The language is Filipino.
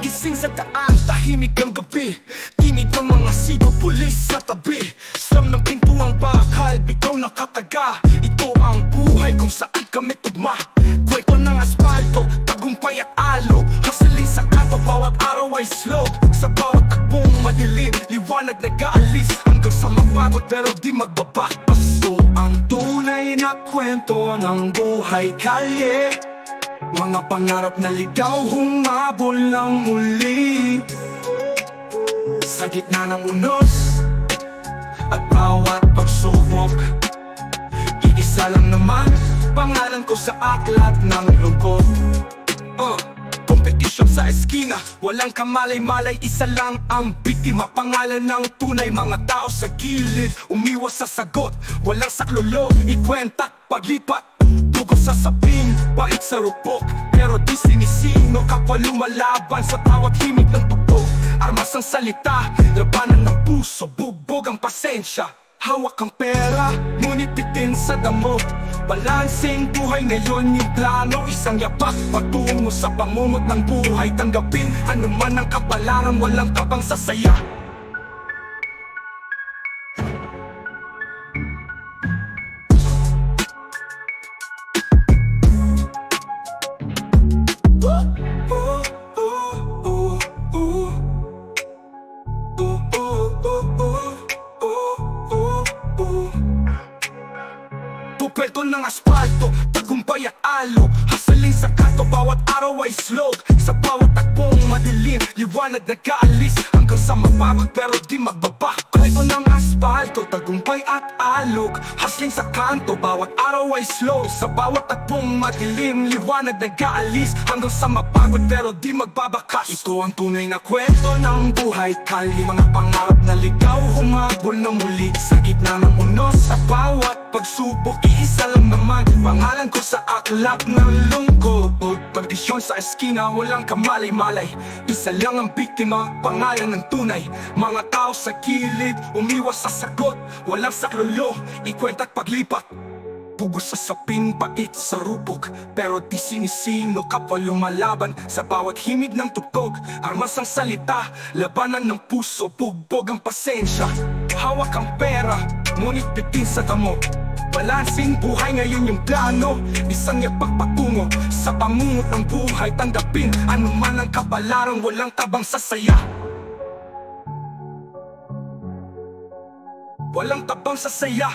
Gising sa daan, tahimik ang gabi. Tinig ng mga sigaw, pulis sa tabi. Slam ng pintuang bakal, bitaw nakataga. Ito ang buhay kung saan kami tugma. Kwento ng asfalto, tagumpay at alo. Hustling sa kanto, bawat araw ay slow. Sa bawat takbong madilim, liwanag nag-aalis. Hanggang sa mapagod pero di magbaba. Pasto ang tunay na kwento ng buhay kalye. Mga pangarap na ligaw, humabol ng muli. Sa gitna ng unos at bawat pagsubok, iisa lang naman pangalan ko sa aklat ng lungkot. Kompetisyon sa eskina, walang kamalay-malay, isa lang ang biktima. Pangalan ng tunay, mga tao sa gilid, umiwas sa sagot, walang saklolo, ikwenta't paglipat. Dugo sa sapin, bait sa rupok, pero di sinisino. Kapwa lumalaban sa tawag himig ng tugtog. Armas ang salita, labanan ng puso, bugbog ang pasensya. Hawak ang pera, ngunit bitin sa damo. Balansing buhay ngayon yung plano. Isang yapak patungo sa pangungot ng buhay. Tanggapin anuman ang kapalaran, walang tabang sa saya. Pupelto ng asfalto, tagumpay at alo. Hustling sa kanto, bawat araw ay slow. Sa bawat takbong madilim, liwanag nag-aalis. Hanggang sa mapagod pero di magbaba. Pupelto ng asfalto, tagumpay at alog. Hustling sa kanto, bawat araw ay slow. Sa bawat takbong madilim, liwanag nag-aalis. Hanggang sa mapagod pero di magbabakas. Ito ang tunay na kwento ng buhay kalye. Mga pangarap na ligaw, humabol ng muli. Sa gitna ng unos, sa bawat pagsubok, iisa lang naman pangalan ko sa aklat ng lungkot. Pagdisyon sa eskina, walang kamalay-malay, isa lang ang biktima, pangalan ng tunay. Mga tao sa gilid, umiwas sa sagot, walang saklolo, ikwenta't paglipat. Pugos sa sapin, pait sa rupok, pero di sinisino. Kapwa lumalaban sa bawat himig ng tugtog. Armas ang salita, labanan ng puso, bugbog ang pasensya. Hawak ang pera, ngunit bitin sa damo. Balansing buhay ngayon yung plano. Isang yapak patungo sa pangungot ng buhay. Tanggapin anuman ang kapalaran, walang tabang sa saya. Walang tabang sa saya.